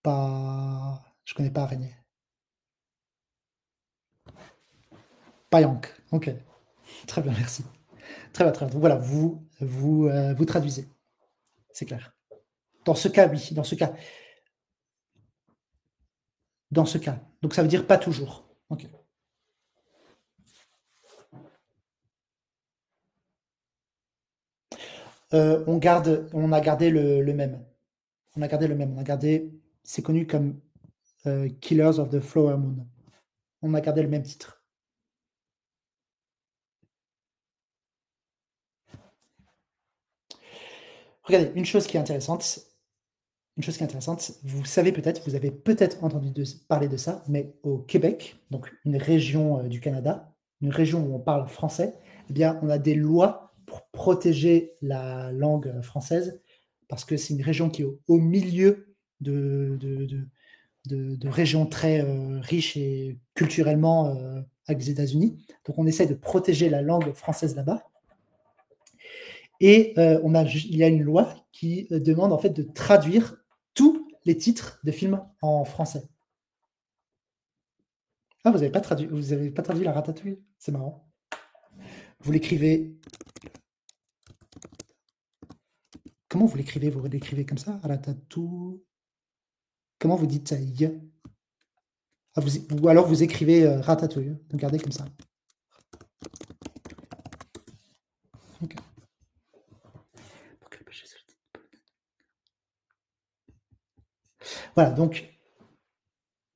S1: Je connais pas araignée. Payanque, OK. Très bien, merci. Très bien, très bien. Donc voilà, vous traduisez, c'est clair. Dans ce cas, oui, dans ce cas. Donc ça veut dire pas toujours. OK. On a gardé le même. On a gardé le même. On a gardé c'est connu comme, Killers of the Flower Moon. On a gardé le même titre. Regardez, vous savez peut-être, vous avez peut-être entendu parler de ça, mais au Québec, donc une région du Canada, une région où on parle français, eh bien, on a des lois pour protéger la langue française, parce que c'est une région qui est au milieu de régions très riches et culturellement avec les États-Unis. Donc on essaie de protéger la langue française là-bas. Et il y a une loi qui demande en fait de traduire tous les titres de films en français. Ah, vous avez pas traduit la Ratatouille? C'est marrant. Vous l'écrivez. Comment vous l'écrivez? Vous l'écrivez comme ça? Ratatouille. Comment vous dites y? Ah, ou alors vous écrivez Ratatouille. Regardez comme ça. Ok. Voilà, donc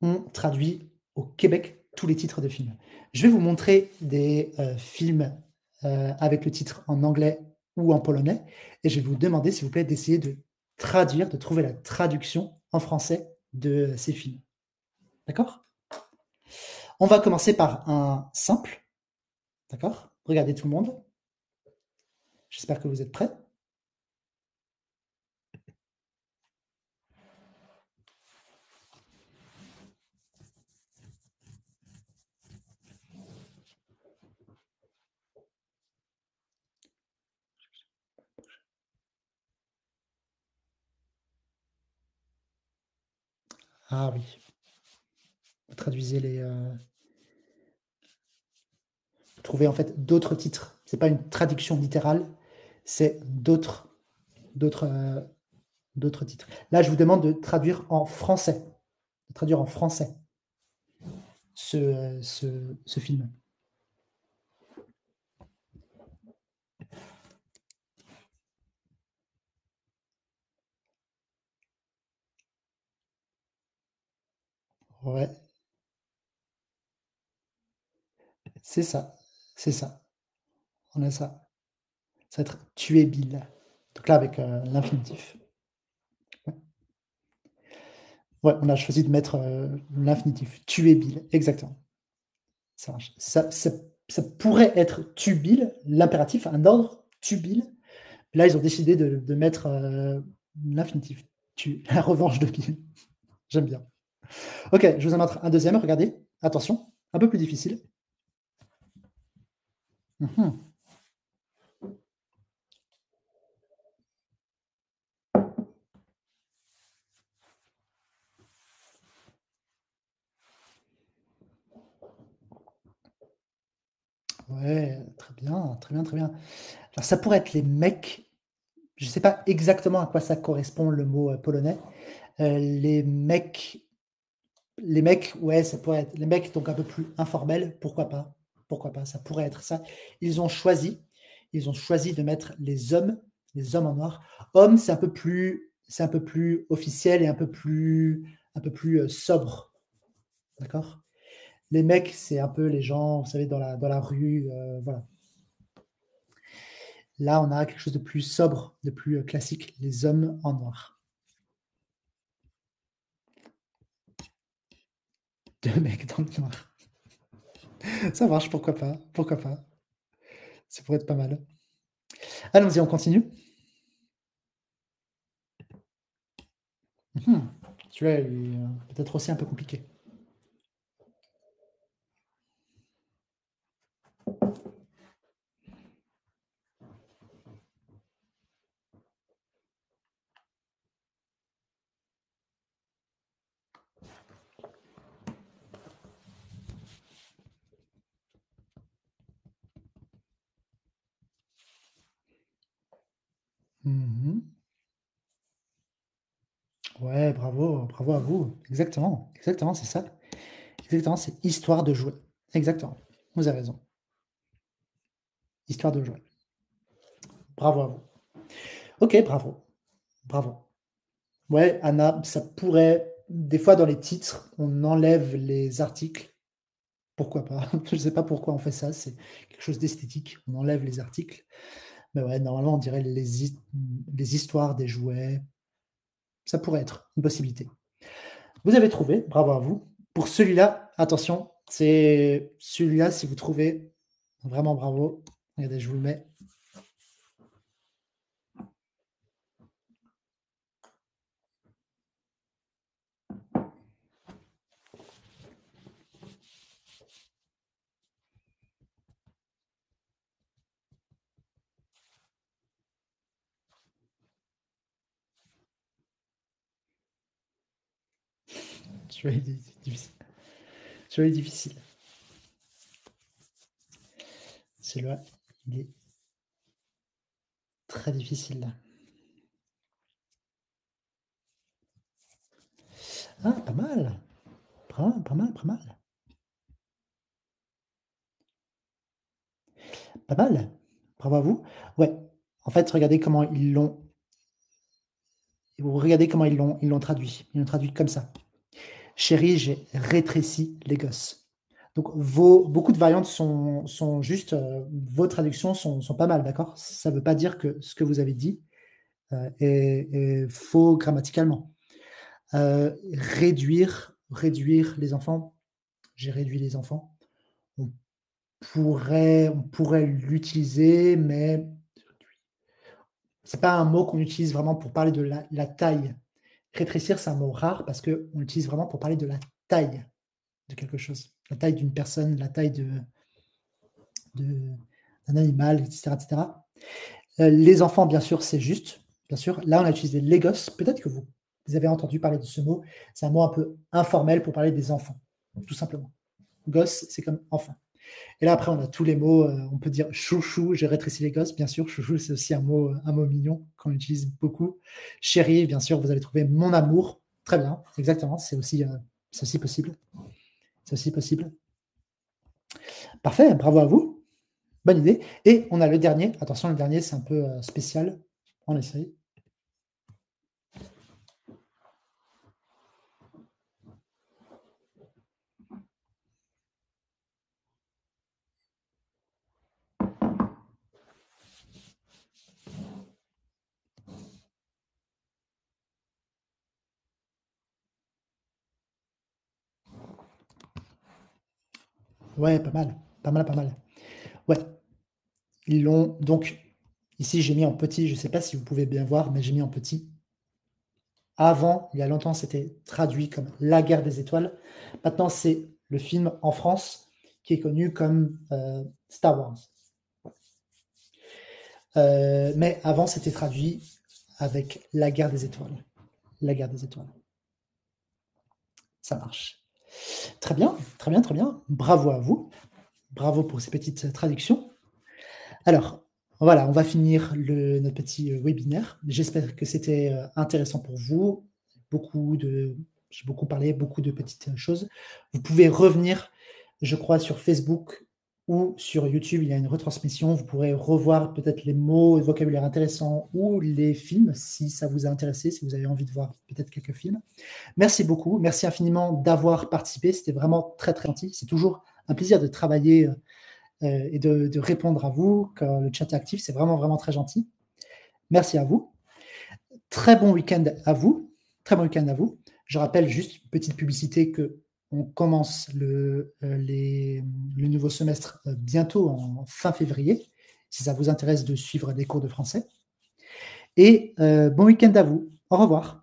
S1: on traduit au Québec tous les titres de films. Je vais vous montrer des films avec le titre en anglais ou en polonais, et je vais vous demander, s'il vous plaît, d'essayer de traduire, de trouver la traduction en français de ces films. D'accord? On va commencer par un simple. D'accord? Regardez tout le monde. J'espère que vous êtes prêts. Ah oui, vous traduisez vous trouvez en fait d'autres titres. C'est pas une traduction littérale, c'est d'autres, d'autres titres. Là, je vous demande de traduire en français, de traduire en français ce film. Ouais, c'est ça, c'est ça. On a ça. Ça va être tuer Bill. Donc là, avec l'infinitif. Ouais. Ouais, on a choisi de mettre l'infinitif. Tuer Bill, exactement. Ça marche. Ça pourrait être tue Bill, l'impératif, un ordre, tue Bill. Là, ils ont décidé de mettre l'infinitif. Tue, la revanche de Bill. J'aime bien. Ok, je vous en montre un deuxième. Regardez, attention, un peu plus difficile. Mhm. Ouais, très bien, très bien, très bien. Alors, ça pourrait être les mecs. Je ne sais pas exactement à quoi ça correspond le mot polonais. Les mecs, ouais, ça pourrait être les mecs donc un peu plus informels. Pourquoi pas? Pourquoi pas? Ça pourrait être ça. Ils ont choisi, ils ont choisi de mettre les hommes en noir. Homme, c'est un peu plus officiel et un peu plus sobre, d'accord? Les mecs, c'est un peu les gens, vous savez, dans la rue, voilà. Là, on a quelque chose de plus sobre, de plus classique, les hommes en noir. Deux mecs dans le noir. Ça marche, pourquoi pas? Pourquoi pas? Ça pourrait être pas mal. Allons-y, on continue. Mmh. Celui-là, il est peut-être aussi un peu compliqué. Mmh. Ouais, bravo, bravo à vous. Exactement, exactement, c'est ça. Exactement, c'est histoire de jouer. Exactement. Vous avez raison. Histoire de jouer. Bravo à vous. OK, bravo, bravo. Ouais, Anna, ça pourrait des fois dans les titres, on enlève les articles. Pourquoi pas? Je sais pas pourquoi on fait ça, c'est quelque chose d'esthétique. On enlève les articles. Mais ouais, normalement, on dirait les histoires des jouets. Ça pourrait être une possibilité. Vous avez trouvé, bravo à vous. Pour celui-là, attention, c'est celui-là, si vous trouvez, vraiment bravo. Regardez, je vous le mets. Celui-là, il est difficile. Celui-là est difficile. Celui-là, il est très difficile. Ah, pas mal. Pas mal, pas mal, pas mal. Pas mal. Bravo à vous. Ouais, en fait, regardez comment ils l'ont traduit. Ils l'ont traduit comme ça: «Chérie, j'ai rétréci les gosses». Donc beaucoup de variantes sont justes, vos traductions sont pas mal, d'accord? Ça ne veut pas dire que ce que vous avez dit, est faux grammaticalement. Réduire les enfants, j'ai réduit les enfants. On on pourrait l'utiliser, mais c'est pas un mot qu'on utilise vraiment pour parler de la taille. Rétrécir, c'est un mot rare parce qu'on l'utilise vraiment pour parler de la taille de quelque chose. La taille d'une personne, la taille de d'un animal, et cetera, et cetera. Les enfants, bien sûr, c'est juste, bien sûr. Là, on a utilisé les gosses. Peut-être que vous avez entendu parler de ce mot. C'est un mot un peu informel pour parler des enfants, tout simplement. Gosse, c'est comme enfant. Et là, après, on a tous les mots, on peut dire chouchou, j'ai rétréci les gosses, bien sûr. Chouchou, c'est aussi un mot mignon qu'on utilise beaucoup. Chérie, bien sûr, vous allez trouver mon amour. Très bien, exactement, c'est aussi possible. C'est aussi possible. Parfait, bravo à vous. Bonne idée. Et on a le dernier. Attention, le dernier, c'est un peu spécial. On essaye. Ouais, pas mal. Pas mal, pas mal. Ouais, ils l'ont donc ici, j'ai mis en petit, je ne sais pas si vous pouvez bien voir, mais j'ai mis en petit. Avant, il y a longtemps, c'était traduit comme La Guerre des étoiles. Maintenant, c'est le film en France qui est connu comme, Star Wars. Mais avant, c'était traduit avec La Guerre des étoiles. La Guerre des étoiles. Ça marche. Très bien, très bien, très bien. Bravo à vous. Bravo pour ces petites traductions. Alors, voilà, on va finir notre petit, webinaire. J'espère que c'était, intéressant pour vous. Beaucoup de J'ai beaucoup parlé, beaucoup de petites, choses. Vous pouvez revenir, je crois, sur Facebook ou sur YouTube, il y a une retransmission. Vous pourrez revoir peut-être les mots et vocabulaire intéressants ou les films, si ça vous a intéressé, si vous avez envie de voir peut-être quelques films. Merci beaucoup, merci infiniment d'avoir participé. C'était vraiment très, très gentil. C'est toujours un plaisir de travailler, et de répondre à vous quand le chat est actif. C'est vraiment, vraiment très gentil. Merci à vous. Très bon week-end à vous. Très bon week-end à vous. Je rappelle juste, une petite publicité, que on commence le nouveau semestre bientôt, en fin février, si ça vous intéresse de suivre des cours de français. Et bon week-end à vous. Au revoir.